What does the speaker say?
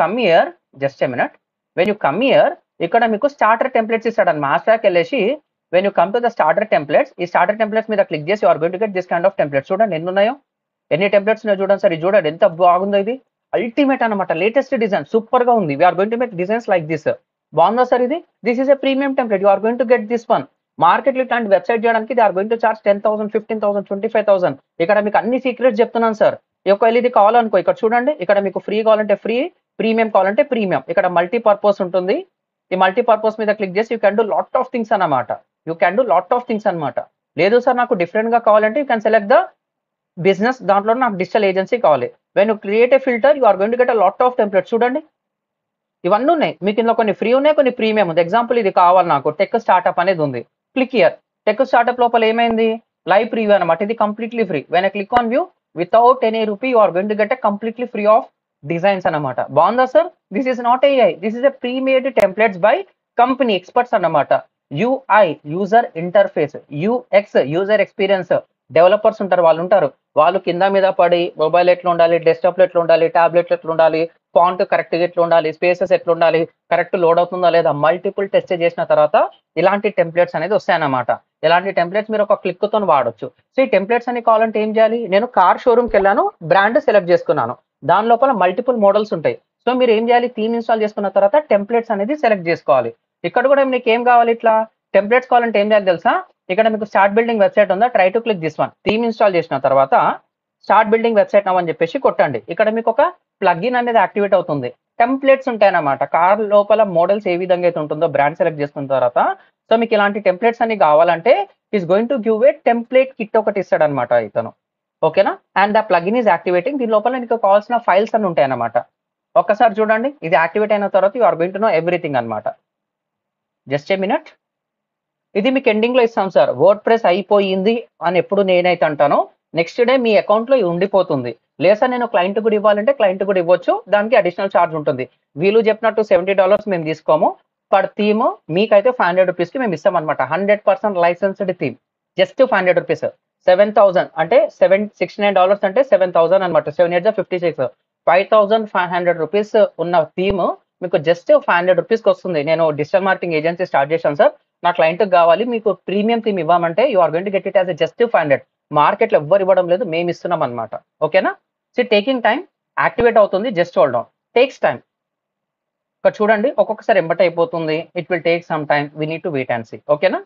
Come here just a minute. When you come here ఇక్కడ మీకు starter templates ఇస్తాడు. మాస్టాక్ వెళ్ళేసి when you come to the starter templates, ఈ స్టార్టర్ టెంప్లెట్స్ మీద క్లిక్ చేసి are going to get this kind of templates. చూడండి ఎన్ని ఉన్నాయో, ఎన్ని టెంప్లెట్స్ ఉన్నాయో చూడండి సార్. ఇది చూడండి ఎంత బాగుందో, ఇది అల్టిమేట్ అనమాట, లేటెస్ట్ డిజైన్, సూపర్ గా ఉంది. We're going to make designs like this. బాగుందా సార్ ఇది? This is a premium template, you are going to get this one. Market లో ఇట్లాంటి వెబ్సైట్ చేయడానికి they are going to charge 10,000, 15,000, 25,000. ఇక్కడ మీకు అన్ని సీక్రెట్స్ చెప్తున్నాను సార్. ఒకవేళ ఇది కావాలనుకో ఇక్కడ చూడండి, ఇక్కడ మీకు ఫ్రీ కావాలంటే ఫ్రీ, ప్రీమియం కావాలంటే ప్రీమియం. ఇక్కడ మల్టీపర్పస్ ఉంటుంది. ఈ మల్టీపర్పస్ మీద క్లిక్ చేసి you can do lot of things అన్నమాట. You can do lot of things అనమాట. లేదు సార్ నాకు డిఫరెంట్ గా కావాలంటే you can select the business. దాంట్లో నాకు డిజిటల్ ఏజెన్సీ కావాలి. When you create a filter you are going to get a lot of templates. చూడండి ఇవన్నీ ఉన్నాయి మీకు. ఇందులో కొన్ని ఫ్రీ ఉన్నాయి, కొన్ని ప్రీమియం ఉంది. ఎగ్జాంపుల్ ఇది కావాలి నాకు, టెక్ స్టార్ట్అప్ అనేది ఉంది. Click here. టెక్ స్టార్ట్అప్ లోపల ఏమైంది, లైవ్ ప్రీవ్యూ అనమాట. ఇది completely free. When I click on view without any rupee you are going to get a completely free of designs అనమాట. బాగుందా sir? This is not AI, this is a premade templates by company experts అన్నమాట. UI user interface, UX user experience developers ఉంటారు, వాళ్ళు ఉంటారు. వాళ్ళు కింద మీద పడి మొబైల్ ఎట్లా ఉండాలి, డెస్క్టాప్ ఎట్లా ఉండాలి, టాబ్లెట్ ఎట్లా ఉండాలి, ఫాంట్ కరెక్ట్ గా ఎట్లా ఉండాలి, స్పేసెస్ ఎట్లా ఉండాలి, కరెక్ట్ లోడ్ అవుతుందా లేదా, మల్టిపుల్ టెస్ట్ చేసిన తర్వాత ఇలాంటి టెంప్లెట్స్ అనేది వస్తాయన్నమాట. ఇలాంటి టెంప్లెట్స్ మీరు ఒక క్లిక్ తో వాడొచ్చు. సో ఈ టెంప్లెట్స్ అని కావాలంటే ఏం చేయాలి, నేను కార్ షోరూమ్కి వెళ్ళాను, బ్రాండ్ సెలెక్ట్ చేసుకున్నాను. దాని లోపల మల్టిపుల్ మోడల్స్ ఉంటాయి. సో మీరు ఏం చేయాలి, థీమ్ ఇన్స్టాల్ చేసుకున్న తర్వాత టెంప్లెట్స్ అనేది సెలెక్ట్ చేసుకోవాలి. ఇక్కడ కూడా మీకు ఏం కావాలి, ఇట్లా టెంప్లెట్స్ కావాలంటే ఏం చేయాలి తెలుసా, ఇక్కడ మీకు స్టార్ట్ బిల్డింగ్ వెబ్సైట్ ఉందా, try to click this one. Theme install చేసిన తర్వాత స్టార్ట్ బిల్డింగ్ వెబ్సైట్ నవ్ అని చెప్పేసి కొట్టండి. ఇక్కడ మీకు ఒక ప్లగ్ఇన్ అనేది యాక్టివేట్ అవుతుంది. టెంప్లెట్స్ ఉంటాయన్నమాట. కార్ లోపల మోడల్స్ ఏ విధంగా అయితే ఉంటుందో బ్రాండ్ సెలెక్ట్ చేసుకున్న తర్వాత, సో మీకు ఇలాంటి టెంప్లెట్స్ అన్ని కావాలంటే is going to give a template kit ఒకటి ఇస్తాడు అనమాట ఇతను. ఓకేనా? And the plugin is activating. దీని లోపల మీకు కావాల్సిన ఫైల్స్ అన్ని ఉంటాయి అన్నమాట. ఒక్కసారి చూడండి, ఇది యాక్టివేట్ అయిన తర్వాత you are going to know everything అనమాట. Just a minute. ఇది మీకు ఎండింగ్ లో ఇస్తాం సార్. వర్డ్ ప్రెస్ అయిపోయింది అని ఎప్పుడు నేనైతే అంటానో, నెక్స్ట్ డే మీ అకౌంట్ లో ఉండిపోతుంది. లేదా నేను క్లయింట్ కూడా ఇవ్వాలంటే క్లయింట్ కూడా ఇవ్వచ్చు, దానికి అడిషనల్ ఛార్జ్ ఉంటుంది. వీళ్ళు చెప్పినట్టు $70 మేము తీసుకోము. పర్ థీమ్ మీకైతే ₹500 కి మేము ఇస్తాం అనమాట. 100% లైసెన్స్డ్ థీమ్, జస్ట్ ₹500. 7,000 అంటే $69 అంటే 7,000 అనమాట. 7 8 56, ₹5,500 ఉన్న థీమ్ మీకు జస్ట్ ₹500కి వస్తుంది. నేను డిజిటల్ మార్కెటింగ్ ఏజెన్సీ స్టార్ట్ చేశాను సార్, నా క్లయింట్ కావాలి, మీకు ప్రీమియం థీమ్ ఇవ్వమంటే you are going to get it as just 500. మార్కెట్లో ఎవ్వరు ఇవ్వడం లేదు, మేము ఇస్తున్నాం అనమాట. ఓకేనా? సో టేకింగ్ టైం, యాక్టివేట్ అవుతుంది, just hold on, takes time. ఇక్కడ చూడండి ఒక్కొక్కసారి ఎంబట్ అయిపోతుంది. It will take some time, we need to wait and see. ఓకేనా?